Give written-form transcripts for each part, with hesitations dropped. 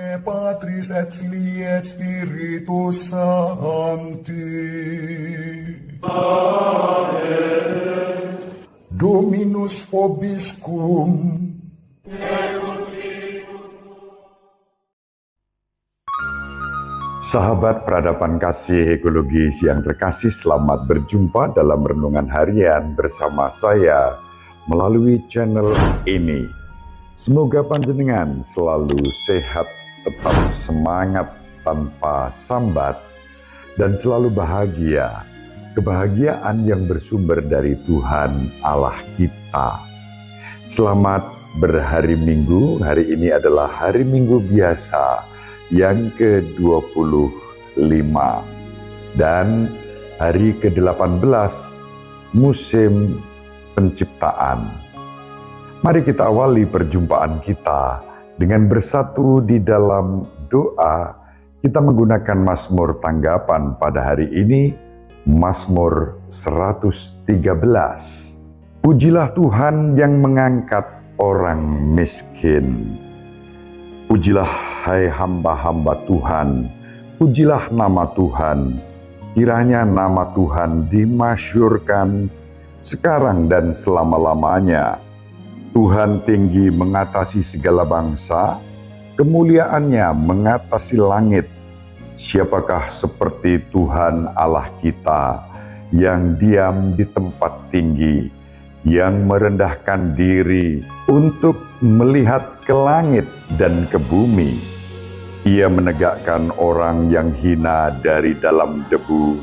Patris et Filii et Spiritus Sancti. Amen. Dominus vobiscum. Sahabat peradaban kasih ekologis yang terkasih, selamat berjumpa dalam renungan harian bersama saya melalui channel ini. Semoga panjenengan selalu sehat, tetap semangat tanpa sambat, dan selalu bahagia. Kebahagiaan yang bersumber dari Tuhan Allah kita. Selamat berhari Minggu. Hari ini adalah hari Minggu biasa yang ke-25 dan hari ke-18 musim penciptaan. Mari kita awali perjumpaan kita dengan bersatu di dalam doa. Kita menggunakan Mazmur tanggapan pada hari ini, Mazmur 113. Pujilah Tuhan yang mengangkat orang miskin. Pujilah hai hamba-hamba Tuhan, pujilah nama Tuhan. Kiranya nama Tuhan dimasyhurkan sekarang dan selama-lamanya. Tuhan tinggi mengatasi segala bangsa, kemuliaannya mengatasi langit. Siapakah seperti Tuhan Allah kita yang diam di tempat tinggi, yang merendahkan diri untuk melihat ke langit dan ke bumi. Ia menegakkan orang yang hina dari dalam debu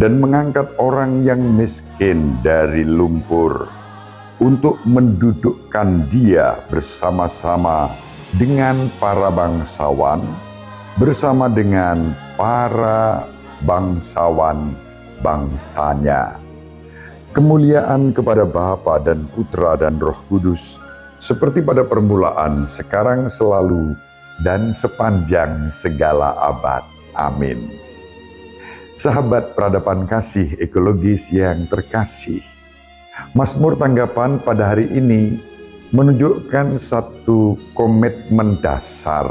dan mengangkat orang yang miskin dari lumpur, untuk mendudukkan dia bersama-sama dengan para bangsawan, bersama dengan para bangsawan bangsanya. Kemuliaan kepada Bapa dan Putra dan Roh Kudus, seperti pada permulaan, sekarang, selalu, dan sepanjang segala abad. Amin. Sahabat peradaban kasih ekologis yang terkasih, Mazmur tanggapan pada hari ini menunjukkan satu komitmen dasar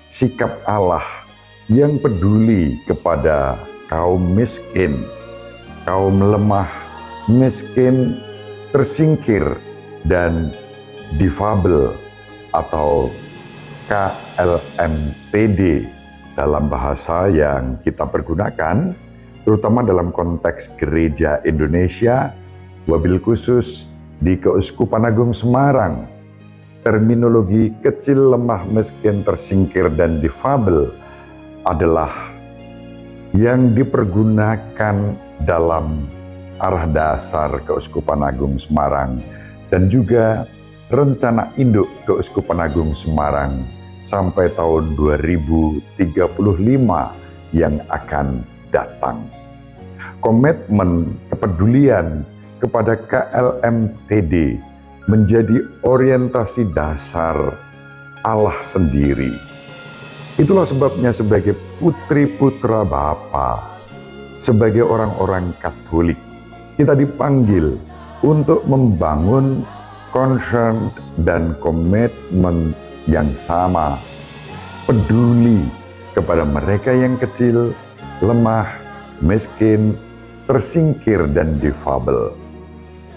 sikap Allah yang peduli kepada kaum miskin, kaum lemah, miskin, tersingkir, dan difabel atau KLMTD dalam bahasa yang kita pergunakan, terutama dalam konteks gereja Indonesia, wabil khusus di Keuskupan Agung Semarang. Terminologi kecil, lemah, miskin, tersingkir, dan difabel adalah yang dipergunakan dalam arah dasar Keuskupan Agung Semarang dan juga rencana induk Keuskupan Agung Semarang sampai tahun 2035 yang akan datang. Komitmen kepedulian kepada KLMTD menjadi orientasi dasar Allah sendiri. Itulah sebabnya sebagai putri-putra Bapa, sebagai orang-orang Katolik, kita dipanggil untuk membangun concern dan komitmen yang sama, peduli kepada mereka yang kecil, lemah, miskin, tersingkir, dan difabel.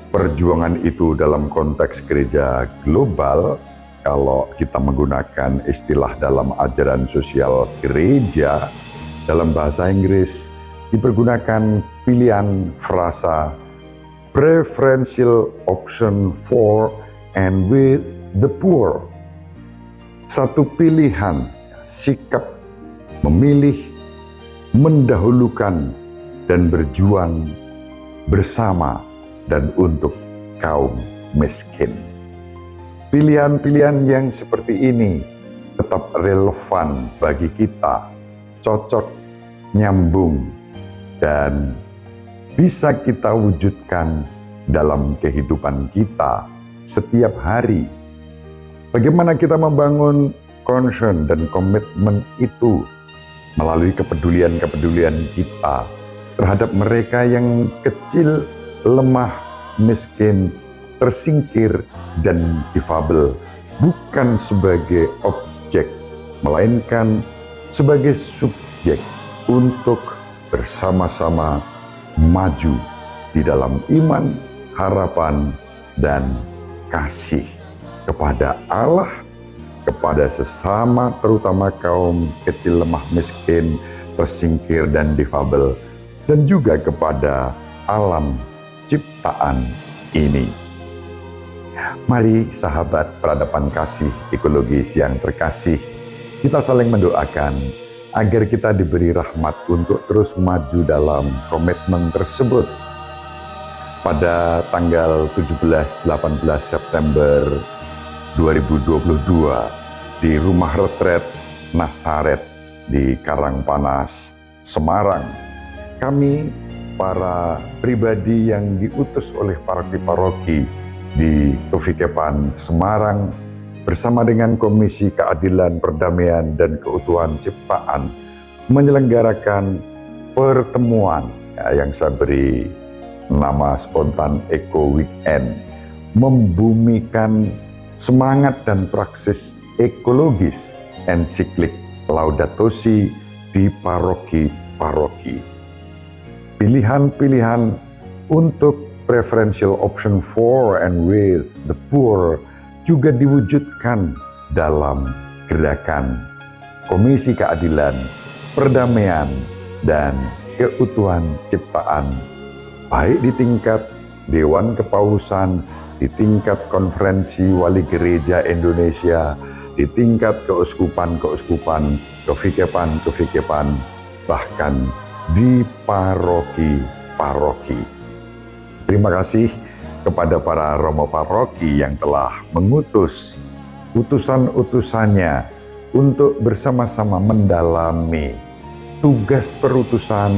Perjuangan itu dalam konteks gereja global, kalau kita menggunakan istilah dalam ajaran sosial gereja, dalam bahasa Inggris dipergunakan pilihan frasa preferential option for and with the poor. Satu pilihan, sikap memilih, mendahulukan, dan berjuang bersama dan untuk kaum miskin. Pilihan-pilihan yang seperti ini tetap relevan bagi kita, cocok, nyambung, dan bisa kita wujudkan dalam kehidupan kita setiap hari. Bagaimana kita membangun concern dan komitmen itu melalui kepedulian-kepedulian kita terhadap mereka yang kecil, lemah, miskin, tersingkir, dan difabel, bukan sebagai objek melainkan sebagai subjek untuk bersama-sama maju di dalam iman, harapan, dan kasih kepada Allah, kepada sesama, terutama kaum kecil, lemah, miskin, tersingkir, dan difabel, dan juga kepada alam ciptaan ini. Mari sahabat peradaban kasih ekologis yang terkasih, kita saling mendoakan agar kita diberi rahmat untuk terus maju dalam komitmen tersebut. Pada tanggal 17-18 September 2022 di Rumah Retret Nasaret di Karangpanas, Semarang, kami para pribadi yang diutus oleh paroki-paroki di Kevikepan Semarang bersama dengan Komisi Keadilan, Perdamaian, dan Keutuhan Ciptaan menyelenggarakan pertemuan yang saya beri nama spontan Eco Weekend, membumikan semangat dan praksis ekologis ensiklik Laudato Si di paroki-paroki. Pilihan-pilihan untuk preferential option for and with the poor juga diwujudkan dalam gerakan Komisi Keadilan, Perdamaian, dan Keutuhan Ciptaan, baik di tingkat Dewan Kepausan, di tingkat Konferensi Wali Gereja Indonesia, di tingkat keuskupan-keuskupan, kevikepan-kevikepan, bahkan di paroki-paroki. Terima kasih kepada para romo paroki yang telah mengutus utusan-utusannya untuk bersama-sama mendalami tugas perutusan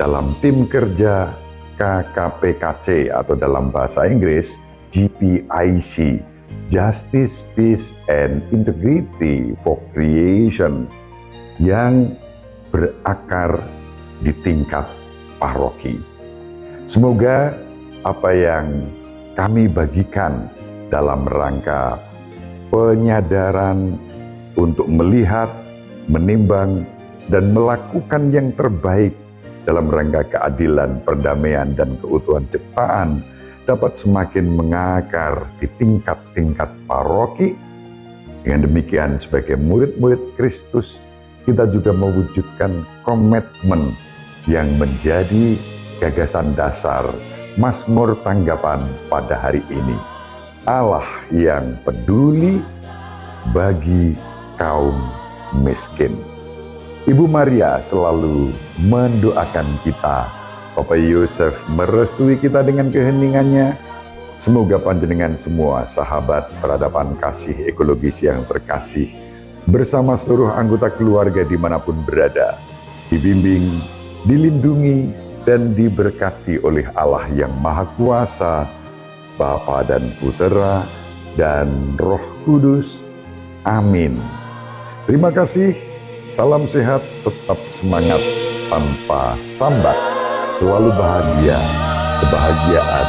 dalam tim kerja KKPKC atau dalam bahasa Inggris GPIC, Justice, Peace, and Integrity for Creation, yang berakar di tingkat paroki. Semoga apa yang kami bagikan dalam rangka penyadaran untuk melihat, menimbang, dan melakukan yang terbaik dalam rangka keadilan, perdamaian, dan keutuhan ciptaan dapat semakin mengakar di tingkat-tingkat paroki. Dengan demikian, sebagai murid-murid Kristus, kita juga mewujudkan komitmen yang menjadi gagasan dasar Mazmur tanggapan pada hari ini. Allah yang peduli bagi kaum miskin. Ibu Maria selalu mendoakan kita. Bapak Yosef merestui kita dengan keheningannya. Semoga panjenengan semua sahabat peradaban kasih ekologis yang terkasih, bersama seluruh anggota keluarga dimanapun berada, dibimbing, dilindungi, dan diberkati oleh Allah yang Maha Kuasa, Bapa dan Putera dan Roh Kudus. Amin. Terima kasih. Salam sehat, tetap semangat tanpa sambat. Selalu bahagia, kebahagiaan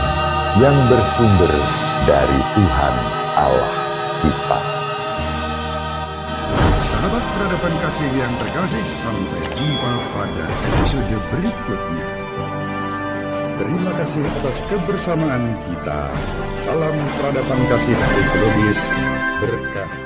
yang bersumber dari Tuhan Allah kita. Sahabat peradaban kasih yang terkasih, sampai jumpa pada episode berikutnya. Terima kasih atas kebersamaan kita. Salam peradaban kasih ekologis berkah.